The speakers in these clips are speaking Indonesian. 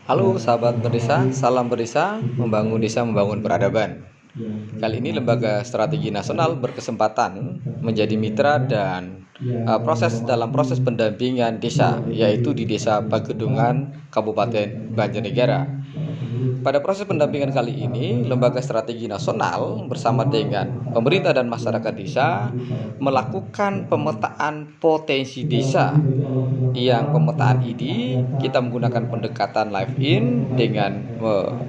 Halo sahabat berdesa, salam berdesa, membangun desa, membangun peradaban. Kali ini Lembaga Strategi Nasional berkesempatan menjadi mitra dan proses pendampingan desa, yaitu di Desa Pagedungan, Kabupaten Banjarnegara. Pada proses pendampingan kali ini, Lembaga Strategi Nasional bersama dengan pemerintah dan masyarakat desa melakukan pemetaan potensi desa. Yang pemetaan ini kita menggunakan pendekatan live in dengan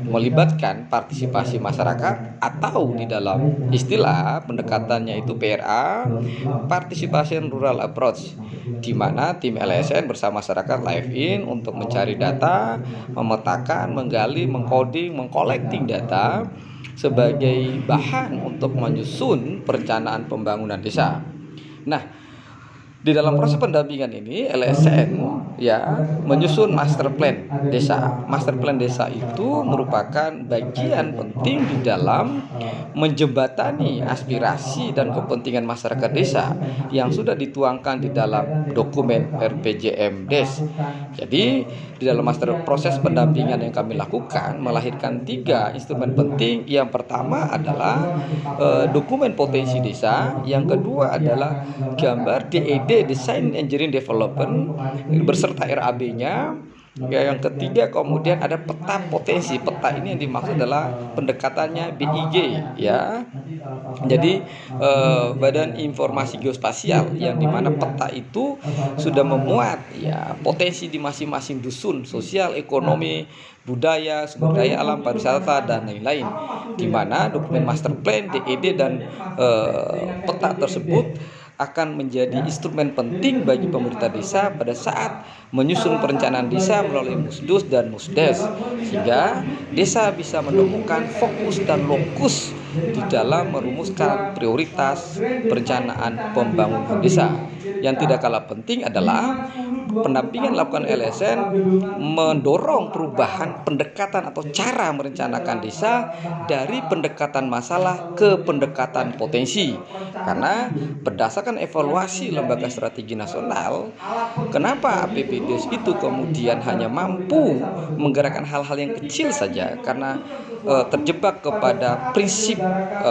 melibatkan partisipasi masyarakat, atau di dalam istilah pendekatannya itu PRA, Participation Rural Approach, di mana tim LSN bersama masyarakat live in untuk mencari data, memetakan, menggali, mengcoding, mengcollecting data sebagai bahan untuk menyusun perencanaan pembangunan desa. Nah, di dalam proses pendampingan ini LSN menyusun master plan desa. Master plan desa itu merupakan bagian penting di dalam menjembatani aspirasi dan kepentingan masyarakat desa yang sudah dituangkan di dalam dokumen RPJM Des. Jadi di dalam proses pendampingan yang kami lakukan melahirkan 3 instrumen penting. Yang pertama adalah dokumen potensi desa, yang kedua adalah gambar DED, Design Engineering Development, berserta RAB-nya. Yang ketiga kemudian ada peta potensi. Peta ini yang dimaksud adalah pendekatannya BIG ya. Jadi Badan Informasi Geospasial, yang dimana peta itu sudah memuat potensi di masing-masing dusun, sosial, ekonomi, budaya, sumber daya alam, pariwisata, dan lain-lain. Di mana dokumen master plan, DED, dan peta tersebut akan menjadi instrumen penting bagi pemerintah desa pada saat menyusun perencanaan desa melalui Musdus dan Musdes, sehingga desa bisa menemukan fokus dan lokus di dalam merumuskan prioritas perencanaan pembangunan desa. Yang tidak kalah penting adalah pendampingan dilakukan LSN mendorong perubahan pendekatan atau cara merencanakan desa dari pendekatan masalah ke pendekatan potensi. Karena berdasarkan evaluasi Lembaga Strategi Nasional, kenapa APBDes itu kemudian hanya mampu menggerakkan hal-hal yang kecil saja, karena terjebak kepada prinsip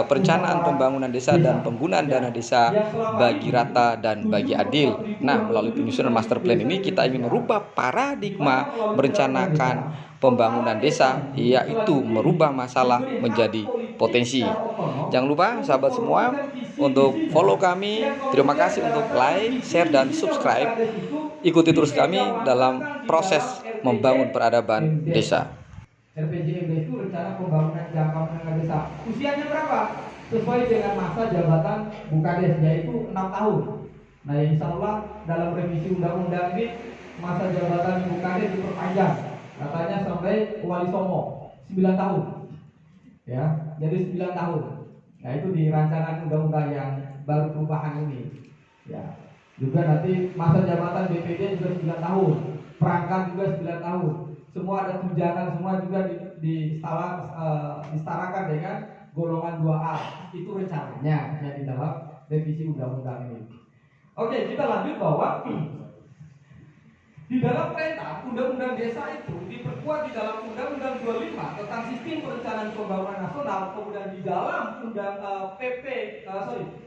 perencanaan pembangunan desa dan penggunaan dana desa bagi rata dan bagi adil. Nah, melalui penyusunan master plan ini kita ingin merubah paradigma merencanakan pembangunan desa, yaitu merubah masalah menjadi potensi. Jangan lupa sahabat semua untuk follow kami. Terima kasih untuk like, share, dan subscribe. Ikuti terus kami dalam proses membangun peradaban desa. RPJMD itu rencana pembangunan jangka menengah desa. Usianya berapa? Sesuai dengan masa jabatan Bukades, yaitu 6 tahun. Nah, insya Allah dalam revisi undang-undang ini masa jabatan Bukades diperpanjang. Katanya sampai Wali Songo 9 tahun. Ya, jadi 9 tahun. Nah, itu di rancangan undang-undang yang baru perubahan ini. Ya. Juga nanti masa jabatan BPD juga 9 tahun. Perangkat juga 9 tahun. Semua ada tunjangan, semua juga disetarakan dengan golongan 2A. Itu rencananya yang di dalam revisi undang-undang ini. Oke, kita lanjut bahwa di dalam perintah undang-undang desa itu diperkuat di dalam Undang-Undang 25 tentang Sistem Perencanaan Pembangunan Nasional, kemudian di dalam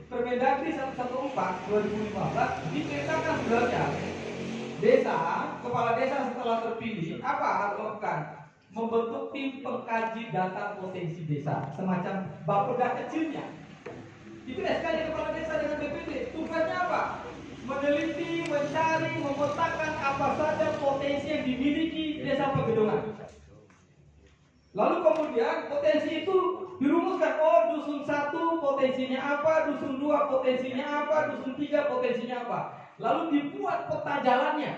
Permendagri 114 2015 dipetakan sebenarnya kepala desa setelah terpilih apa harus lakukan? Membentuk tim pengkaji data potensi desa, semacam bapeda kecilnya. Itu SK kepala desa dengan BPD. Tugasnya apa? Meneliti, mencari, memetakan apa saja potensi yang dimiliki desa Pagedungan. Lalu kemudian potensi itu dirumuskan. Oh, dusun 1 potensinya apa, dusun 2 potensinya apa, dusun 3 potensinya apa. Lalu dibuat peta jalannya.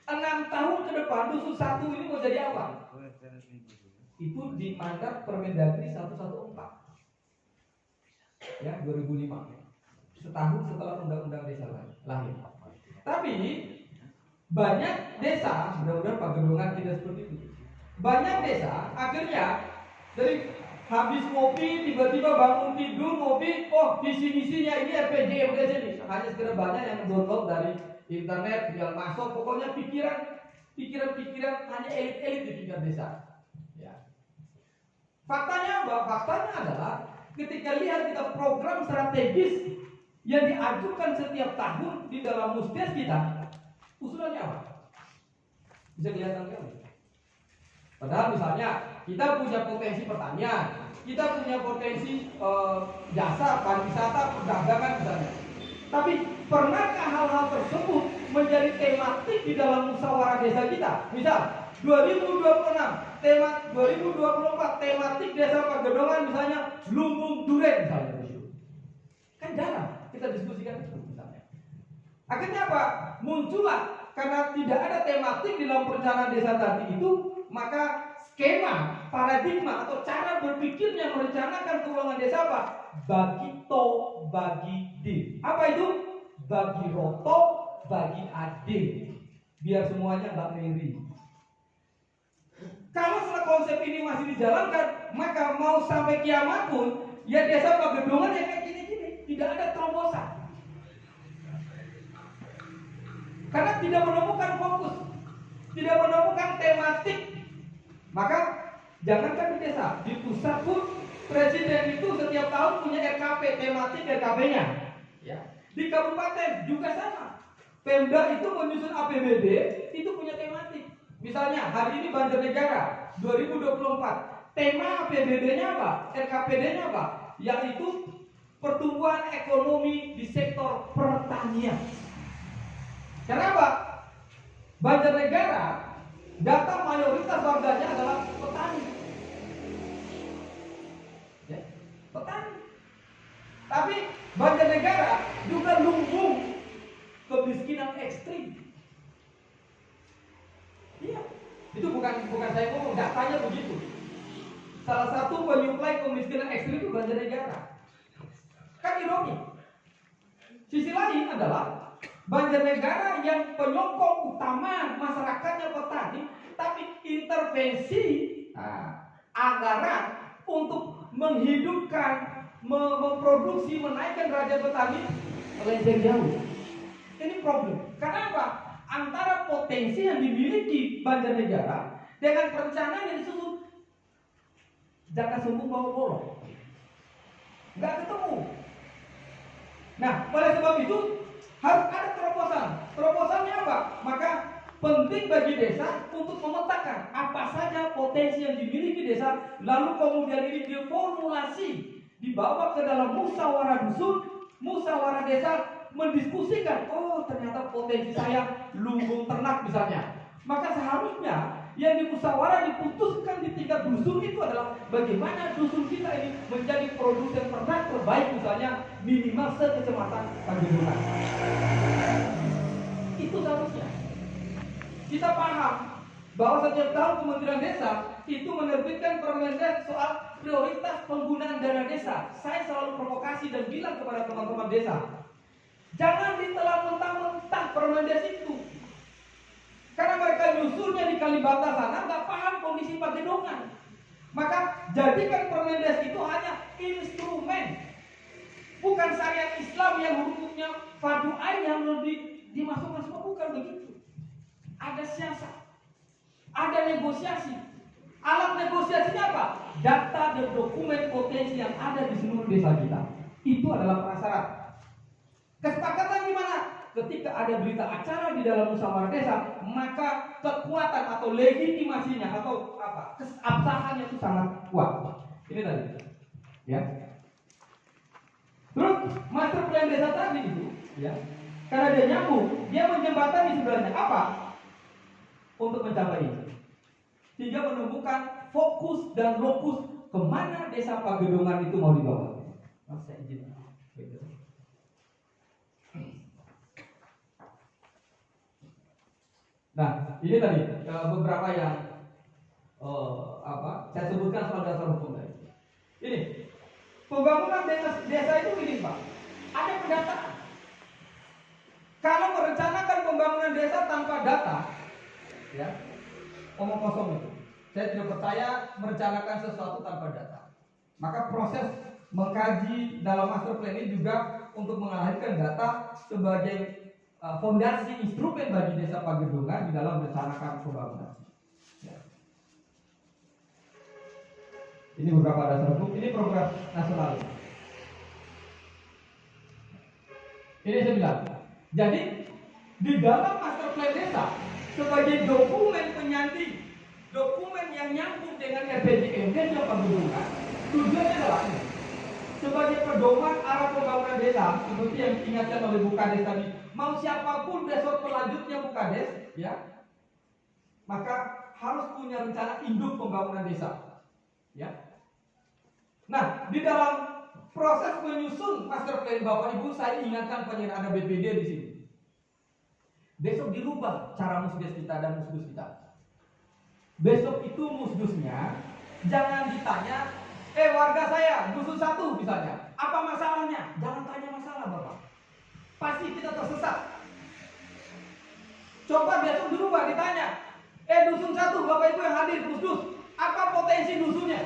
6 tahun ke depan dusun 1 ini mau jadi apa? Itu di mandat Permendagri 114. Ya, 2005. Setahun setelah Undang-Undang Desa lahir. Tapi banyak desa, mudah-mudahan Pagedungan tidak seperti itu. Banyak desa akhirnya dari habis ngopi tiba-tiba bangun tidur ngopi, oh visi-misinya ini RPJM desa ini. Hanya sekedar banyak yang download dari internet, tinggal masuk, pokoknya pikiran pikiran-pikiran hanya elit-elit di tingkat desa. Ya. Faktanya apa? Faktanya adalah ketika lihat kita program strategis yang diajukan setiap tahun di dalam musdes kita, usulannya apa? Bisa kelihatan kan? Padahal misalnya kita punya potensi pertanian, kita punya potensi jasa, pariwisata, perdagangan misalnya. Tapi pernahkah hal-hal tersebut menjadi tematik di dalam musyawarah desa kita? Misal 2026, tema 2024, tematik desa Pagedongan misalnya lumbung duren misalnya. Kan jarang kita diskusikan itu misalnya. Akhirnya apa? Muncullah karena tidak ada tematik di dalam perencanaan desa tadi itu, maka skema, paradigma atau cara berpikirnya merencanakan keuangan desa apa? Bagi to, bagi din. Apa itu? Bagi roto, bagi adil. Biar semuanya nggak meri. Kalau konsep ini masih dijalankan, maka mau sampai kiamat pun, ya desa Pagedongan ya kayak gini-gini, tidak ada terobosan. Karena tidak menemukan fokus, tidak menemukan tematik. Maka jangankan di desa, di pusat pun presiden itu setiap tahun punya RKP, tematik RKP-nya. Ya. Di kabupaten juga sama. Pemda itu menyusun APBD itu punya tematik. Misalnya hari ini Banjarnegara 2024, tema APBD-nya apa? RKPD-nya apa? Yaitu pertumbuhan ekonomi di sektor pertanian. Kenapa? Banjarnegara data mayoritas warganya adalah petani. Ya, petani. Tapi Banjarnegara juga lumbung kemiskinan ekstrim. Iya, itu bukan saya ngomong, datanya begitu. Salah satu penyuplai kemiskinan ekstrim itu Banjarnegara. Kan ironi. Sisi lain adalah Banjarnegara yang penyokong utama masyarakatnya petani, tapi intervensi anggaran untuk menghidupkan, memproduksi, menaikkan derajat petani melenceng jauh. Ini problem. Karena apa? Antara potensi yang dimiliki Banjarnegara dengan perencanaan yang disusun, jangan sembung bawa bolong, nggak ketemu. Nah, oleh sebab itu harus ada terobosan. Terobosannya apa? Maka penting bagi desa untuk memetakan apa saja potensi yang dimiliki desa, lalu kemudian ini diformulasi, dibawa ke dalam musyawarah dusun, musyawarah desa, mendiskusikan, oh ternyata potensi saya lumbung ternak misalnya. Maka seharusnya yang di musyawarah diputuskan di tingkat dusun itu adalah bagaimana dusun kita ini menjadi produsen ternak terbaik misalnya minimal sekecamatan Pagedongan. Itu seharusnya. Kita paham bahwa setiap tahun Kementerian Desa itu menerbitkan Permendes soal prioritas penggunaan dana desa. Saya selalu provokasi dan bilang kepada teman-teman desa, jangan ditelan mentah-mentah Permendes itu. Karena mereka nyusulnya di Kalibata sana nggak paham kondisi Pagedongan. Maka jadikan Permendes itu hanya instrumen, bukan syariat Islam yang hukumnya fardu ain yang lebih dimasukkan semua, bukan begitu. Ada siasat, ada negosiasi. Alat negosiasinya apa? Data dan dokumen potensi yang ada di seluruh desa kita. Itu adalah prasyarat. Kesepakatan di mana? Ketika ada berita acara di dalam musyawarah desa, maka kekuatan atau legitimasinya atau apa? Keabsahannya itu sangat kuat. Ini tadi. Ya. Terus master plan desa tadi itu, ya. Karena dia nyambung, dia menjembatani sebenarnya apa? Untuk mencapai ini. Sehingga menemukan fokus dan lokus kemana desa Pagedongan itu mau dibawa. Mas saya izin. Nah, ini tadi beberapa yang saya sebutkan soal dasar hukum tadi. Ini pembangunan desa itu gini Pak, ada pendataan. Kalau merencanakan pembangunan desa tanpa data, ya omong kosong itu. Saya tidak percaya merencanakan sesuatu tanpa data. Maka proses mengkaji dalam master plan ini juga untuk mengalahkan data sebagai fondasi instrumen bagi Desa Pagedungan di dalam merencanakan pembangunan. Ya. Ini beberapa dasar hukum. Ini program nasional. Ini saya bilang. Jadi di dalam master plan desa sebagai dokumen penyanding, dokumen yang nyambung dengan RPJMD Desa Pagedungan, tujuannya adalah ini. Sebagai pedoman arah pembangunan desa, seperti yang diingatkan oleh Bukades tadi, mau siapapun besok pelanjutnya Bukades, ya, maka harus punya rencana induk pembangunan desa, ya. Nah, di dalam proses menyusun master plan Bapak Ibu, saya ingatkan pengen ada BPD di sini. Besok dirubah cara musdes kita dan musdus kita. Besok itu musdusnya jangan ditanya, warga saya, dusun 1 misalnya, apa masalahnya? Jangan tanya masalah Bapak. Pasti kita tersesat. Coba besok dirubah ditanya, dusun 1, Bapak Ibu yang hadir, musdus, apa potensi dusunnya?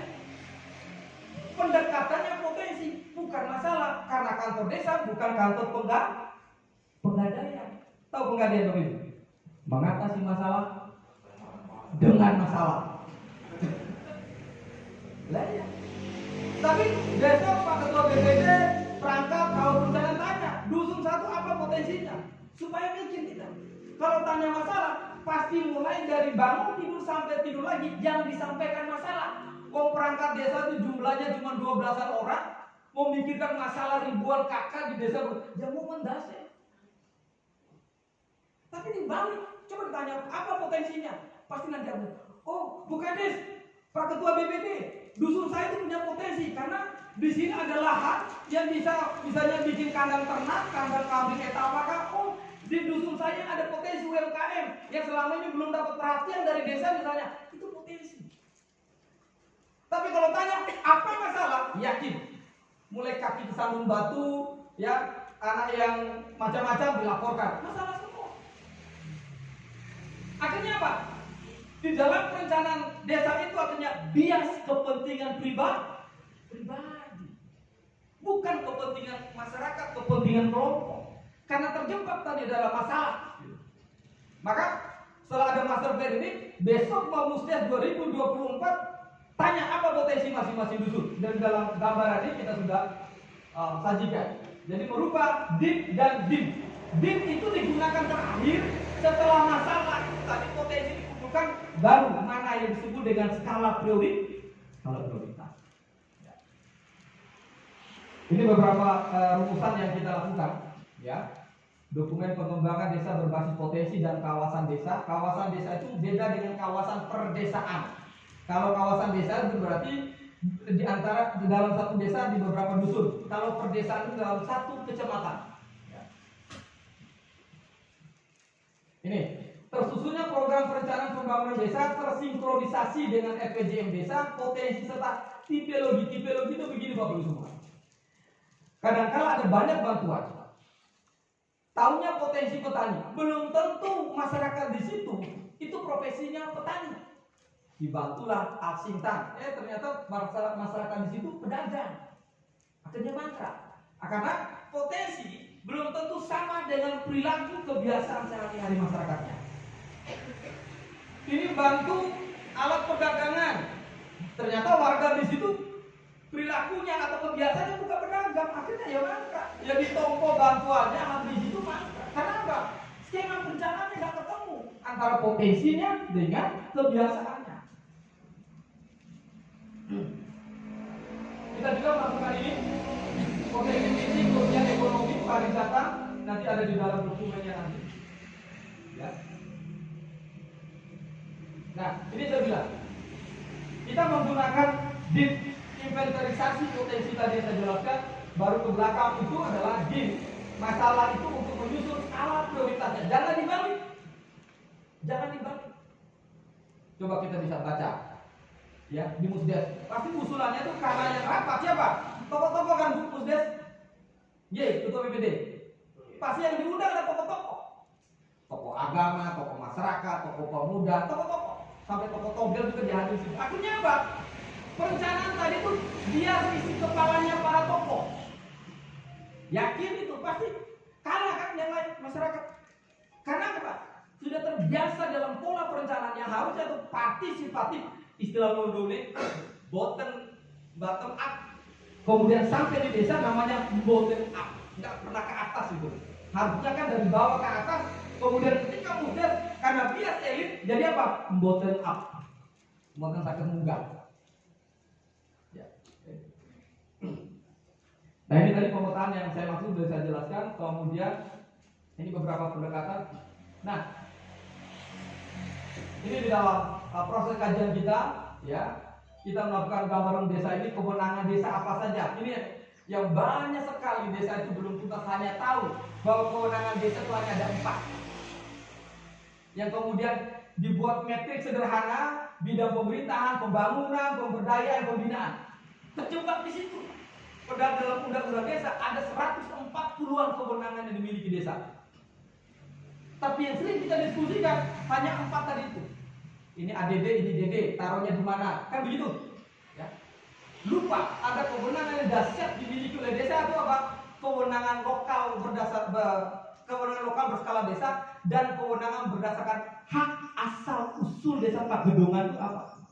Pendekatannya potensi, bukan masalah. Karena kantor desa bukan kantor penggadaian. Tahu penggadaian Bapak Ibu? Mengatasi masalah dengan masalah. Lah ya. Tapi besok Pak Ketua BPD perangkat kalau rencana tanya, dusun 1 apa potensinya? Supaya mikir kita. Kalau tanya masalah, pasti mulai dari bangun tidur sampai tidur lagi yang disampaikan masalah. Perangkat desa itu jumlahnya cuma 12-an orang, memikirkan masalah ribuan kakak di desa, ya mau mendasar. Tapi dibalik, coba ditanya apa potensinya? Pasti nanti ada, Bukades, Pak Ketua BPD, dusun saya itu punya potensi karena di sini ada lahan yang bisa misalnya bikin kandang ternak, kandang kambing atau apakah. Di dusun saya ada potensi UMKM yang selama ini belum dapat perhatian dari desa misalnya, itu potensi. Tapi kalau tanya apa masalah, yakin. Mulai kaki kesandung batu, ya anak yang macam-macam dilaporkan, masalah semua. Akhirnya apa? Di dalam perencanaan desa itu artinya bias kepentingan pribadi, bukan kepentingan masyarakat, kepentingan kelompok. Karena terjebak tadi dalam masalah. Maka setelah ada master plan ini, besok mau musdes 2024, tanya apa potensi masing-masing dusun. Dan dalam gambaran ini kita sudah sajikan. Jadi merubah DIP dan DIM. DIP itu digunakan terakhir setelah masalah itu tadi potensi dibutuhkan, baru mana yang disebut dengan skala prioritas. Ya. Ini beberapa rumusan yang kita lakukan, ya. Dokumen pengembangan desa berbasis potensi dan kawasan desa. Kawasan desa itu beda dengan kawasan perdesaan. Kalau kawasan desa itu berarti di dalam satu desa di beberapa dusun. Kalau perdesaan itu dalam satu kecamatan. Ya. Ini tersusunnya program perencanaan pembangunan desa tersinkronisasi dengan RPJM desa, potensi serta tipologi. Tipologi itu begini Bapak Ibu semua. Kadang-kala ada banyak bantuan. Taunya potensi petani, belum tentu masyarakat di situ itu profesinya petani. Dibantulah Alsintan, ternyata masyarakat di situ pedagang. Akhirnya mangkrak. Karena potensi belum tentu sama dengan perilaku kebiasaan sehari-hari masyarakatnya. Ini bantu alat perdagangan. Ternyata warga di situ perilakunya atau kebiasaannya bukan pedagang, akhirnya ya mangkrak. Ya ditompo bantuannya habis itu mangkrak. Karena apa? Skema perencanaannya nggak ketemu antara potensinya dengan kebiasaannya. Kita juga melakukan ini. Potensi fisik, kemudian ekonomi, pariwisata nanti ada di dalam dokumennya nanti. Ya. Nah, ini saya bilang kita menggunakan DIP, inventarisasi potensi tadi yang saya jelaskan. Baru ke belakang itu adalah DIP. Masalah itu untuk menyusun skala prioritasnya. Jangan dibalik. Coba kita bisa baca. Ya, di musdes. Pasti usulannya itu karena yang rapat siapa? Tokoh-tokoh kan Bu musdes. Ketua BPD. Pasti yang diundang ada tokoh-tokoh. Tokoh agama, tokoh masyarakat, tokoh pemuda, tokoh-tokoh. Sampai tokoh togel juga dihadiri. Akhirnya apa? Perencanaan tadi itu dia isi kepalanya para tokoh. Yakin itu pasti kalah kan yang lain masyarakat. Karena apa? Sudah terbiasa dalam pola perencanaan yang harusnya itu partisipatif, istilah Londone, bottom up. Kemudian sampai di desa namanya bottom up, nggak pernah ke atas itu. Harusnya kan dari bawah ke atas. Kemudian ketika kemudian karena bias elit, jadi apa? Bottom up, bukan sakit munggah. Ya. Nah ini tadi pemetaan yang saya maksud sudah saya jelaskan. Kemudian ini beberapa pendekatan. Nah, ini di dalam proses kajian kita, ya, kita melakukan gambaran desa ini, kewenangan desa apa saja. Ini yang banyak sekali desa itu belum tuntas, hanya tahu bahwa kewenangan desa itu hanya ada 4. Yang kemudian dibuat metrik sederhana, bidang pemerintahan, pembangunan, pemberdayaan, pembinaan. Terjebak di situ. Padahal dalam undang-undang desa ada 140-an kewenangan yang dimiliki desa. Tapi yang sering kita diskusikan hanya 4 tadi itu. Ini ADD, ini DD, taruhnya di mana? Kan begitu. Ya. Lupa ada kewenangan yang dahsyat dimiliki oleh desa itu apa? Kewenangan lokal kewenangan lokal berskala desa dan kewenangan berdasarkan hak asal usul desa pagedongan itu apa?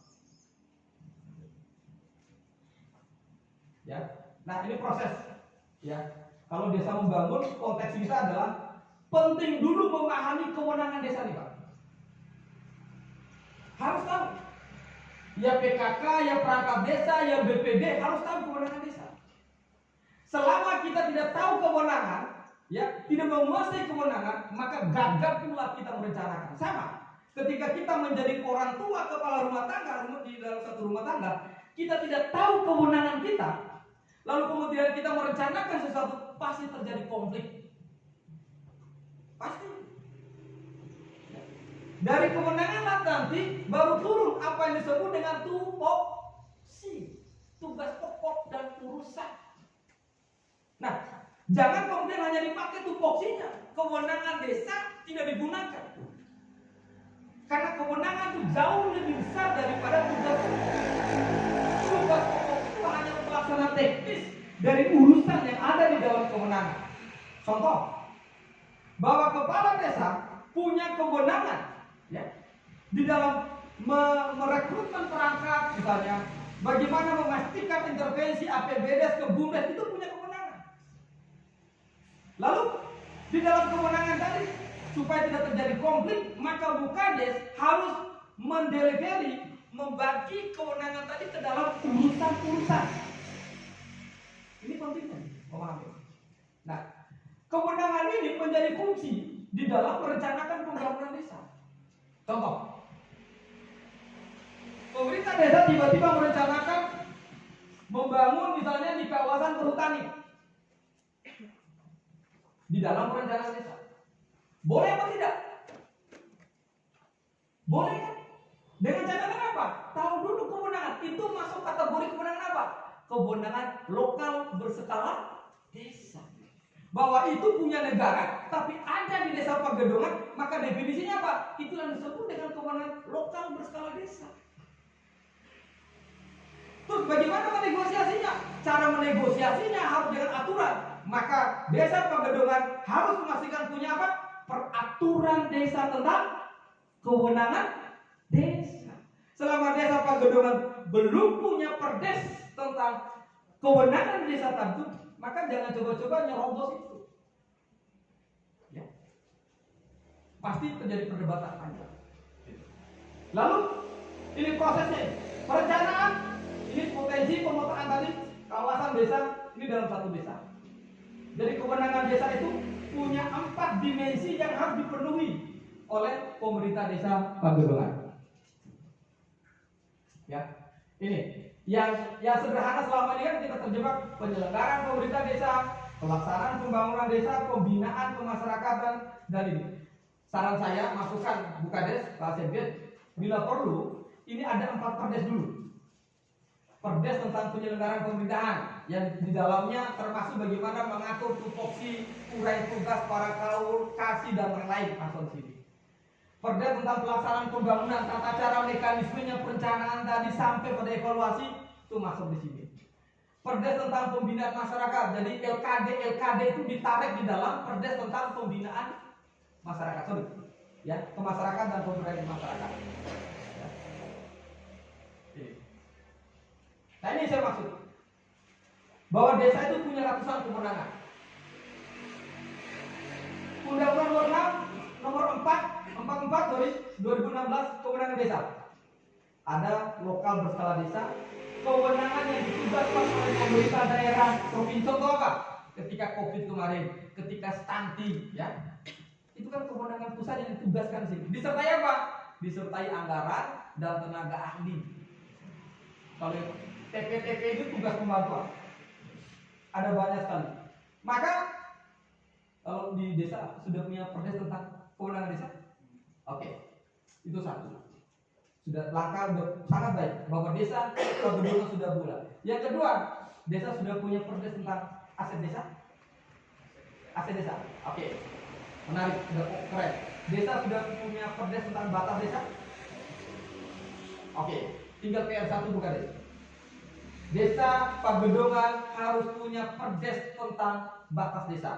Ya. Nah, ini proses. Ya. Kalau desa membangun, konteks kita adalah penting dulu memahami kewenangan desa nih Pak. Harus tahu. Ya PKK, ya perangkat desa, ya BPD harus tahu kewenangan desa. Selama kita tidak tahu kewenangan, ya tidak menguasai kewenangan, maka gagal pula kita merencanakan. Sama. Ketika kita menjadi orang tua kepala rumah tangga di dalam satu rumah tangga, kita tidak tahu kewenangan kita, lalu kemudian kita merencanakan sesuatu, pasti terjadi konflik. Pasti. Dari kewenangan nanti baru turun apa yang disebut dengan tupoksi, tugas pokok dan urusan. Nah, jangan kemudian hanya dipakai tupoksinya, kewenangan desa tidak digunakan. Karena kewenangan itu jauh lebih besar daripada tugas pokok. Tugas pokok itu hanya pelaksana teknis dari urusan yang ada di dalam kewenangan. Contoh, bahwa kepala desa punya kewenangan, ya, di dalam merekrutmen perangkat, misalnya, bagaimana memastikan intervensi APBDes ke BUMDes itu punya kewenangan. Lalu di dalam kewenangan tadi, supaya tidak terjadi konflik, maka Bukades harus mendelegasi, membagi kewenangan tadi ke dalam urusan-urusan. Ini pentingnya, memahami. Nah, kewenangan ini menjadi kunci di dalam merencanakan pembangunan desa. Contoh, pemerintah desa tiba-tiba merencanakan membangun misalnya di kawasan perhutani di dalam perencanaan desa. Boleh apa tidak? Boleh kan? Dengan catatan apa? Tahu dulu kewenangan. Itu masuk kategori kewenangan apa? Kewenangan lokal berskala desa. Bahwa itu punya negara, tapi ada di desa Pagedongan, maka definisinya apa? Itu yang disebut dengan kewenangan lokal berskala desa. Terus bagaimana menegosiasinya? Cara menegosiasinya harus dengan aturan. Maka desa Pagedongan harus memastikan punya apa? Peraturan desa tentang kewenangan desa. Selama desa Pagedongan belum punya perdes tentang kewenangan desa tentu, maka jangan coba-coba nyerobos itu. Ya. Pasti terjadi perdebatan panjang. Lalu ini prosesnya, perencanaan, ini potensi pemetaan tadi kawasan desa ini dalam satu desa. Jadi kewenangan desa itu punya 4 dimensi yang harus dipenuhi oleh pemerintah desa Pagedongan. Ya, ini yang sederhana selama ini kan kita terjebak penyelenggaraan pemerintah desa, pelaksanaan pembangunan desa, pembinaan kemasyarakatan, dan ini. Saran saya masukkan Bukades, Pak Sebet, bila perlu ini ada 4 perdes dulu. Perdes tentang penyelenggaraan pemerintahan yang di dalamnya termasuk bagaimana mengatur tupoksi, uraian tugas para kaul, kasih dan lain-lain masuk sini. Perdes tentang pelaksanaan pembangunan, tata cara mekanismenya, perencanaan tadi sampai pada evaluasi itu masuk di sini. Perdes tentang pembinaan masyarakat, jadi LKD itu ditarik di dalam perdes tentang pembinaan masyarakat, sorry, ya, ke masyarakat dan pemberdayaan masyarakat. Ya. Nah ini saya maksud bahwa desa itu punya ratusan kewenangan. Undang-Undang nomor 44 sorry 2016 kewenangan desa. Ada lokal berskala desa, kewenangan yang ditugaskan oleh pemerintah daerah provinsi. Contoh apa? Ketika COVID kemarin, ketika stunting, ya, itu kan kewenangan pusat yang ditugaskan sih. Disertai apa? Disertai anggaran dan tenaga ahli. Kalau TP-TP itu tugas pembantuan, ada banyak sekali. Maka kalau di desa sudah punya perdes tentang kewenangan desa, oke, itu satu. Sudah langkah sangat baik bahwa desa kebetulan sudah bulat. Yang kedua, desa sudah punya perdes tentang aset desa. Aset desa, oke, menarik, sudah keren. Desa sudah punya perdes tentang batas desa. Oke, tinggal PR1 bukan desa. Desa Pagedongan harus punya perdes tentang batas desa.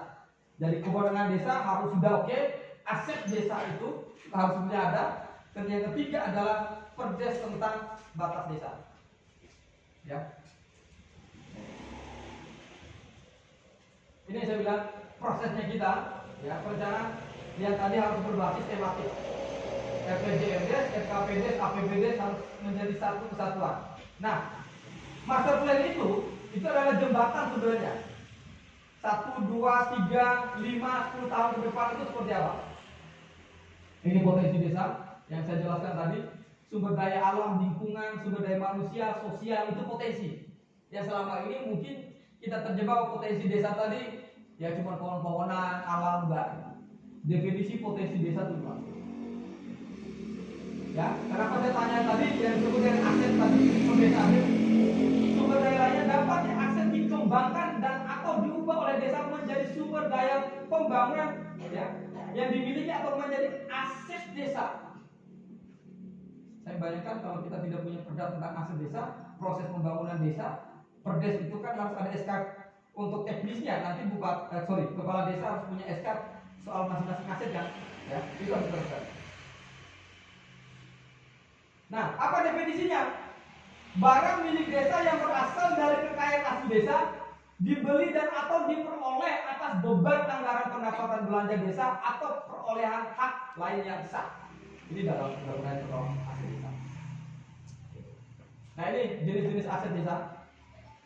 Dari kewenangan desa harus sudah oke, aset desa itu harus sudah ada. Dan yang ketiga adalah perdes tentang batas desa. Ya. Ini saya bilang prosesnya kita, ya, perencanaan yang tadi harus berbasis tematik. RPJMDes, RKPDes, APBDes harus menjadi satu kesatuan. Nah, master plan itu adalah jembatan sebenarnya. 1, 2, 3, 5, 10 tahun ke depan itu seperti apa? Ini potensi desa yang saya jelaskan tadi. Sumber daya alam, lingkungan, sumber daya manusia, sosial, itu potensi. Yang selama ini mungkin kita terjebak potensi desa tadi, ya cuma pohon-pohonan, alam, enggak. Definisi potensi desa itu apa? Ya, kenapa saya tanya tadi yang disebut dengan aset tadi, pembedaan sumber daya lainnya dapat aset dikembangkan dan atau diubah oleh desa menjadi sumber daya pembangunan, ya, yang dimiliki atau menjadi aset desa. Saya bayangkan kalau kita tidak punya perda tentang aset desa, proses pembangunan desa, perdes itu kan harus ada SK untuk teknisnya. Nanti kepala desa harus punya SK soal masing-masing aset kan, ya, itu harus berkait. Nah, apa definisinya? Barang milik desa yang berasal dari kekayaan asli desa dibeli dan atau diperoleh atas beban anggaran pendapatan belanja desa atau perolehan hak lain yang sah. Ini dalam undang-undang tentang aset desa. Nah, ini jenis-jenis aset desa.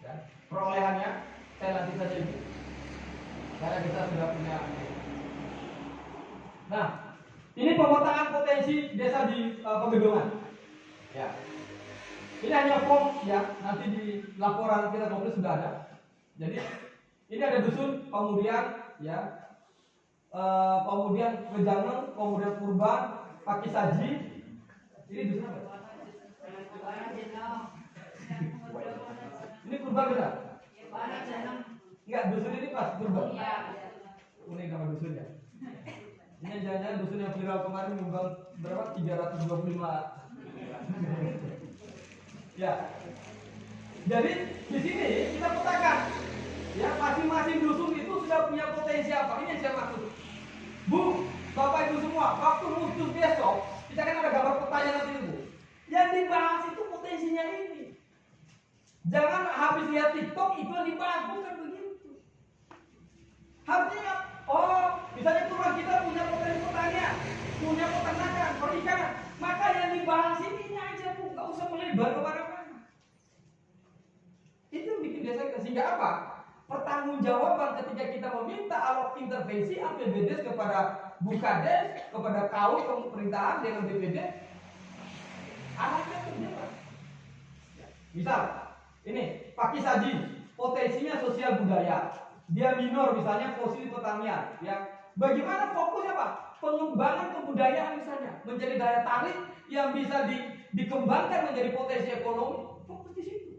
Ya, perolehannya saya nanti saja ini. Karena kita sudah punya. Nah, ini pemetaan potensi desa di Pagedongan. Ya, ini hanya form, ya, nanti di laporan kita komplit sudah ada. Jadi ini ada dusun, kemudian, ya, kemudian Wejaneng, kemudian Purban, Pakisaji. Ini dusun apa? Ini Purban benar? Enggak, dusun ini pas Purban. Unik nama dusunnya. Ini jangan-jangan dusun yang viral kemarin nyumbang berapa? 325. Ya. Jadi di sini kita petakan, ya, masing-masing dusun itu sudah punya potensi apa? Ini yang saya maksud. Bu, Bapak Ibu semua, waktu muncul besok, kita kan ada gambar petanya nanti, Bu. Yang dibahas itu potensinya ini. Jangan habis lihat TikTok itu yang dibahas, bukan begitu. Harusnya, misalnya rumah kita punya potensi pertanian, punya peternakan, perikanan, maka yang dibahas ini aja, Bu, nggak usah melebar kemana-mana. Itu yang bikin desa, sehingga apa? Pertanggungjawaban ketika kita meminta alok intervensi APBD kepada Bukades, kepada KAU pemerintahan dengan BPD, arahnya terjelas. Misal, ini Pakisaji, potensinya sosial budaya, dia minor misalnya posisi pertanian, ya. Bagaimana fokusnya, Pak? Pengembangan kebudayaan misalnya menjadi daya tarik yang bisa dikembangkan menjadi potensi ekonomi, fokus di situ.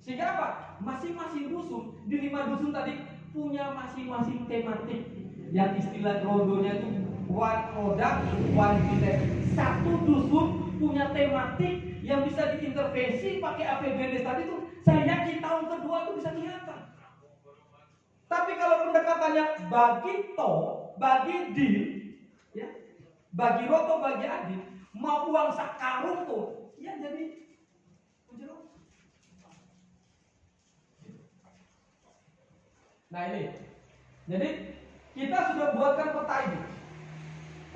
Sehingga apa? Masing-masing dusun di 5 dusun tadi punya masing-masing tematik yang istilah rondonya itu one product, one village. Satu dusun punya tematik yang bisa diintervensi pakai APBD tadi itu. Saya yakin tahun kedua itu bisa kelihatan. Tapi kalau pendekatannya bagi deal, bagi Roto, bagi Adit, mau uang sakarung tuh, ya jadi jeruk. Nah ini, jadi kita sudah buatkan peta ini.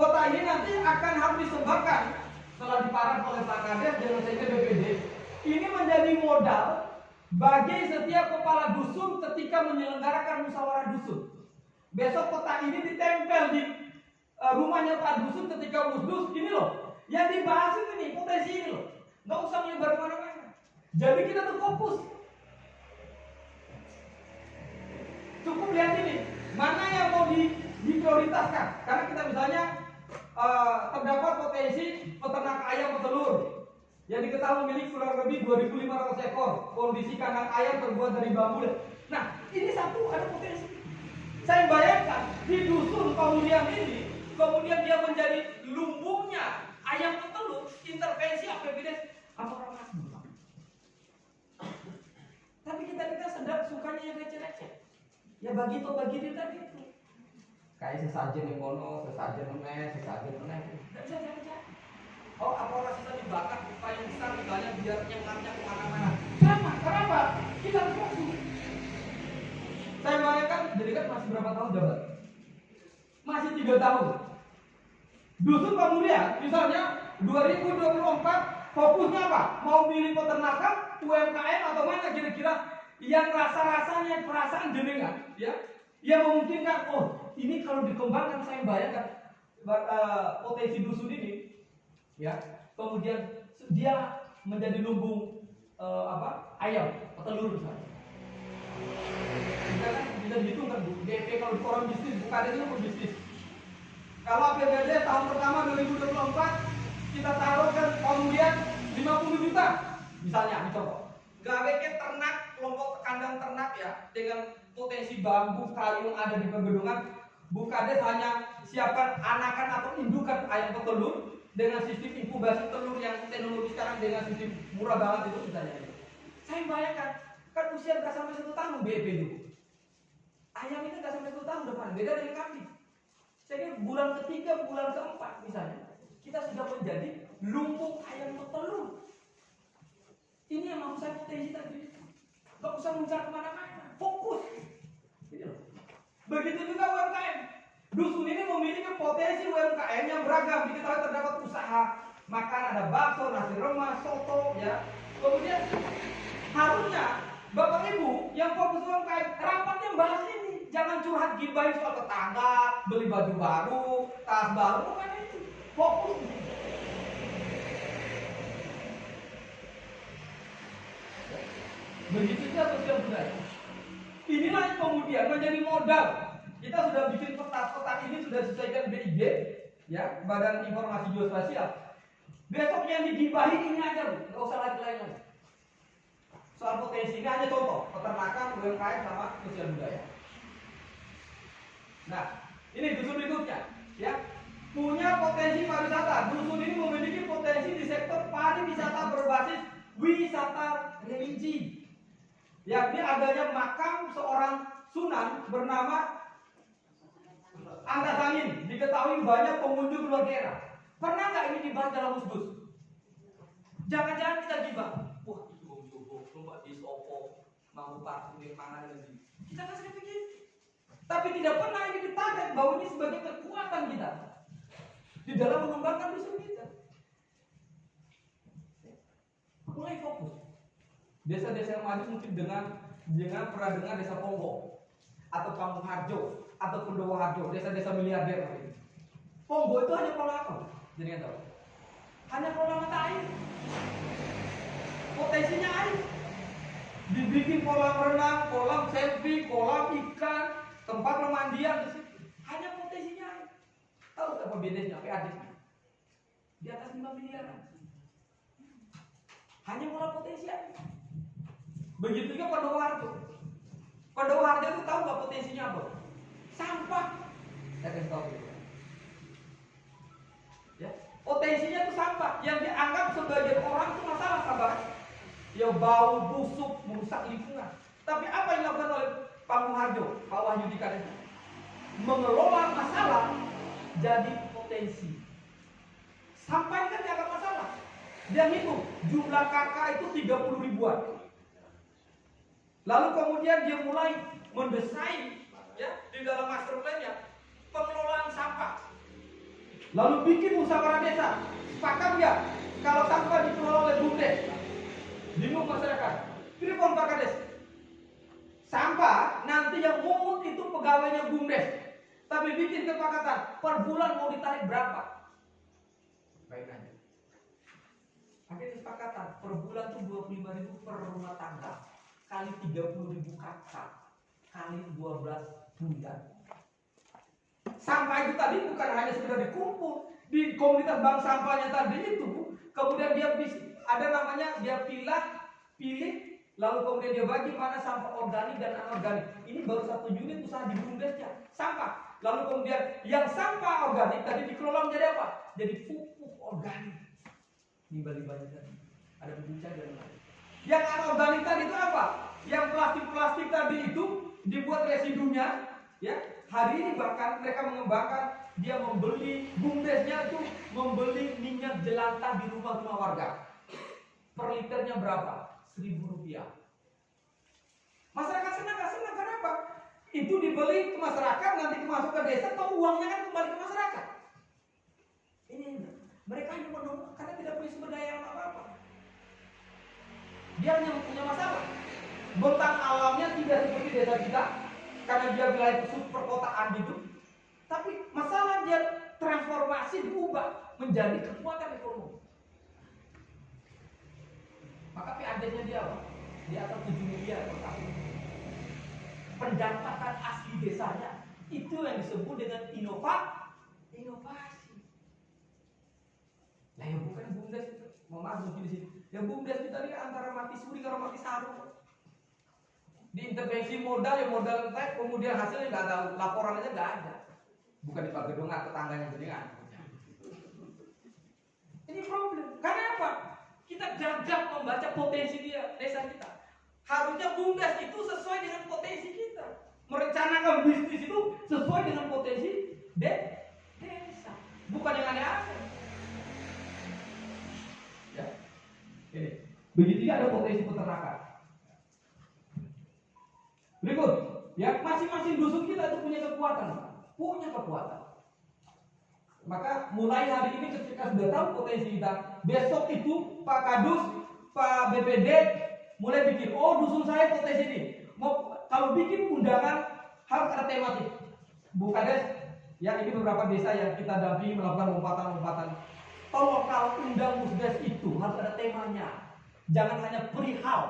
Peta ini nanti akan harus disebarkan setelah diparang oleh Pak Kades dan sehingga BPD. Ini menjadi modal bagi setiap kepala dusun ketika menyelenggarakan musyawarah dusun. Besok peta ini ditempel di rumahnya Pak Dusun ketika musdus. Ini loh, yang dibahas ini potensi ini loh. Nggak usah melebar kemana-mana. Jadi kita tuh fokus. Cukup lihat ini, mana yang mau diprioritaskan. Karena kita misalnya terdapat potensi peternak ayam petelur yang diketahui memiliki kurang lebih 2.500 ekor. Kondisi kandang ayam terbuat dari bambu. Nah, ini satu ada potensi. Saya bayangkan di dusun kemudian ini, kemudian dia menjadi lumbungnya ayam petelur, intervensi APBD apa orang masuk. Tapi kita sedang sukanya yang receh-receh. Ya bagi dia tadi itu. Kayak sesajen yang mono, sesajen meneh. Tidak bisa jadi. Oh, apa orang sisa dibakar upaya yang besar misalnya biar nyengkapnya kemana-mana. Sama, kenapa? Kita harus fokus. Saya bayangkan, jadi kan masih berapa tahun jabat? Masih 3 tahun. Dusun Pemulihan, misalnya 2024 fokusnya apa? Mau pilih peternakan, UMKM atau mana kira-kira yang rasa-rasanya perasaan jenengan, ya? Yang memungkinkan, oh ini kalau dikembangkan saya bayangkan potensi dusun ini, ya. Kemudian dia menjadi lumbung ayam, petelur misalnya. Bisa dihitung kan Bu, DP kalau orang bisnis, bukan itu berbisnis. Kalau APBD tahun pertama 2024 kita taruhkan kemudian 50 juta, misalnya dicontoh. Gawe ke ternak, kelompok kandang ternak ya, dengan potensi bambu kayu yang ada di pegunungan. Bu Kades hanya siapkan anakan atau indukan ayam petelur dengan sistem inkubasi telur yang teknologi sekarang dengan sistem murah banget itu misalnya. Saya bayangkan, kan usia nggak sampai 1 tahun BEP dulu. Ayam itu nggak sampai 1 tahun depan, beda dengan kambing. Jadi bulan ketiga, bulan keempat misalnya, kita sudah menjadi lumbung ayam petelur. Ini yang mau saya potensi tadi. Gak usah mencari kemana-mana, fokus. Begitu juga UMKM. Dusun ini memiliki potensi UMKM yang beragam. Diketahui terdapat usaha makan, ada bakso, nasi remas, soto, ya. Kemudian harusnya Bapak Ibu yang fokus UMKM rapatnya bahas ini. Jangan curhat gibahin soal tetangga, beli baju baru, tas baru, bukan itu. Fokus. Begitu juga sosial budaya. Inilah yang kemudian menjadi modal. Kita sudah bikin peta-peta ini sudah disesuaikan BIG, ya, Badan Informasi Geospasial. Besok yang digibahi ini aja, Bu, nggak usah lagi lain-lain. Soal potensi ini hanya contoh, peternakan, UMKM sama sosial budaya. Nah, ini dusun berikutnya, ya, punya potensi pariwisata. Dusun ini memiliki potensi di sektor pariwisata berbasis wisata religi. Yakni adanya makam seorang sunan bernama Antasangin. Diketahui banyak pengunjung luar daerah. Pernah nggak ini dibahas dalam musdus? Jangan-jangan kita gibah. Wah, itu Om Jogo, lomba di Sopo, mau parfum di mana lagi? Kita kan sering begitu. Tapi tidak pernah ini ditarget bahwa ini sebagai kekuatan kita di dalam mengembangkan dusun kita. Mulai fokus. Desa-desa yang maju mungkin dengan pernah dengar desa Ponggo atau Kampung Harjo atau Pendowo Harjo, desa-desa miliarder. Ponggo itu hanya pola apa? Jadi kan tahu? Hanya pola mata air. Potensinya air. Dibikin kolam renang, kolam selfie, kolam ikan, tempat pemandian di situ. Hanya potensinya air. Tahu apa bedanya? PAD di atas 5 miliaran. Hanya pola potensi air. Begitu juga Pendowo Harjo. Pendowo Harjo itu tahu nggak potensinya apa? Sampah. Saya kasih tahu gitu. Ya, potensinya itu sampah yang dianggap sebagian orang itu masalah sampah. Ya bau, busuk, merusak lingkungan. Tapi apa yang dilakukan oleh Panggung Harjo, Pak Wahyu Dika itu? Mengelola masalah jadi potensi. Sampah ini kan dianggap masalah. Dia hitung jumlah kakak itu 30 ribuan. Lalu kemudian dia mulai mendesain ya di dalam master plan-nya pengelolaan sampah. Lalu bikin musyawarah desa. Sepakat nggak kalau sampah dikelola oleh BUMDes? Bingung masyarakat. Telepon Pak Kades. Sampah nanti yang mungut itu pegawainya BUMDes. Tapi bikin kesepakatan per bulan mau ditarik berapa? Baik aja. Akhirnya kesepakatan per bulan tuh 25.000 per rumah tangga kali 30.000 kakak kali 12 bulan. Sampah itu tadi bukan hanya sekedar dikumpul di komunitas bank sampahnya tadi itu, kemudian dia ada namanya dia pilih, lalu kemudian dia bagi mana sampah organik dan anorganik. Ini baru satu unit usaha di BUMDesnya sampah. Lalu kemudian yang sampah organik tadi dikelola menjadi apa? Jadi pupuk organik. Limbah-limbahnya tadi ada berbicara dan lain. Yang anorganik tadi itu apa? Yang plastik-plastik tadi itu dibuat residunya, ya. Hari ini bahkan mereka mengembangkan dia membeli BUMDesnya itu membeli minyak jelantah di rumah-rumah warga. Per liternya berapa? Rp1.000. Masyarakat senang nggak senang? Kenapa? Itu dibeli ke masyarakat, nanti masuk ke desa, atau uangnya kan kembali ke masyarakat. Ini mereka hanya menunggu karena tidak punya sumber daya yang apa-apa. Dia hanya punya masalah. Bentang alamnya tidak seperti desa kita, karena dia wilayah perkotaan gitu. Tapi masalah dia transformasi diubah menjadi kekuatan ekonomi. Maka PAD-nya dia apa? Di atas 7 miliar per tahun. Pendapatan asli desanya itu yang disebut dengan inovasi. Nah, yang bukan BUMDes itu, mau masuk di sini. Yang BUMDes itu tadi antara mati suri kalau mati sarung. Diintervensi modal, ya modal naik, kemudian hasilnya nggak ada, laporan aja nggak ada. Bukan di Pak Gedung tetangganya jenengan. Ini problem. Karena apa? Kita gagal membaca potensi dia, desa kita. Harusnya BUMDes itu sesuai dengan potensi kita. Merencanakan bisnis itu sesuai dengan potensi desa. Bukan yang aneh-aneh. Ya. Ini. Begitu ada potensi peternakan. Berikut, ya masing-masing dusun kita itu punya kekuatan. Maka mulai hari ini ketika sudah tahu potensi kita, besok itu Pak Kadus, Pak BPD mulai bikin, oh dusun saya potensi ini. Kalau bikin undangan harus ada tematik. Bu Kades, ya ini beberapa desa yang kita dampingi melakukan lompatan-lompatan. Tolong kalau undang musdes itu harus ada temanya, jangan hanya perihal.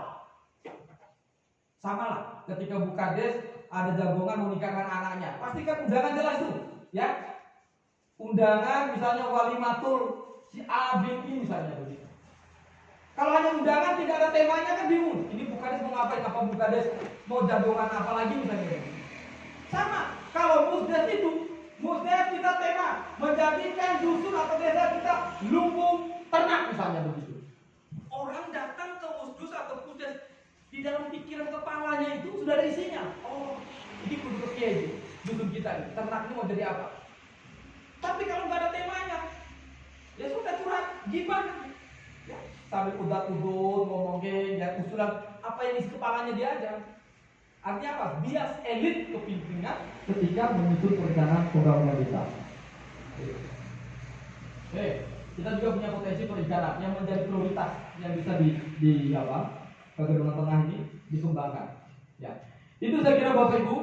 Sama lah, ketika Bu Kades ada jagongan mau nikahkan anaknya, pastikan undangan jelas tuh, ya. Undangan misalnya wali matul si A, B, I misalnya begitu. Kalau hanya undangan tidak ada temanya kan bingung. Ini Bu Kades mau ngapain? Apa Bu Kades mau jagongan apa lagi misalnya? Sama, kalau musdes kita tema menjadikan dusun atau desa kita lumbung ternak misalnya begitu. Orang datang ke musdus atau musdes, di dalam pikiran kepalanya itu sudah ada isinya. Oh, ini penduduk kiai dusun kita ini, ternak ini mau jadi apa? Tapi kalau nggak ada temanya, ya sudah curhat, gimana? Ya, sambil udah-udut ngomongin, ya usulan apa yang isi kepalanya dia aja. Artinya apa? Bias elit kepimpinan ketika menyusun perencanaan pembangunan desa. Oke, kita juga punya potensi perikanan yang menjadi prioritas yang bisa di apa? Pegunungan Tengah ini dikembangkan. Ya, itu saya kira Bapak Ibu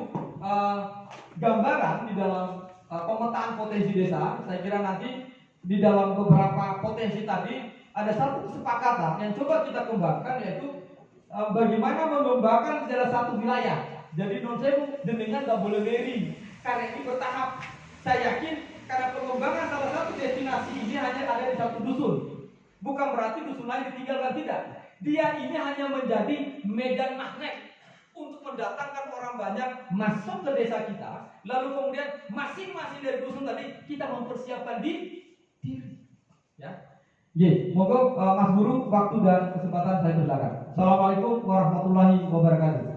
gambaran di dalam pemetaan potensi desa. Saya kira nanti di dalam beberapa potensi tadi ada satu kesepakatan yang coba kita kembangkan, yaitu bagaimana mengembangkan salah satu wilayah. Jadi non sewu dengan nggak boleh leri, karena ini bertahap. Saya yakin karena pengembangan salah satu destinasi ini hanya ada di satu dusun, bukan berarti dusun lain ditinggalkan, tidak. Dia ini hanya menjadi medan magnet untuk mendatangkan orang banyak masuk ke desa kita. Lalu kemudian masing-masing dari dusun tadi kita mempersiapkan diri. Ya. Ye, moga Mas Guru waktu dan kesempatan saya persilakan. Assalamualaikum warahmatullahi wabarakatuh.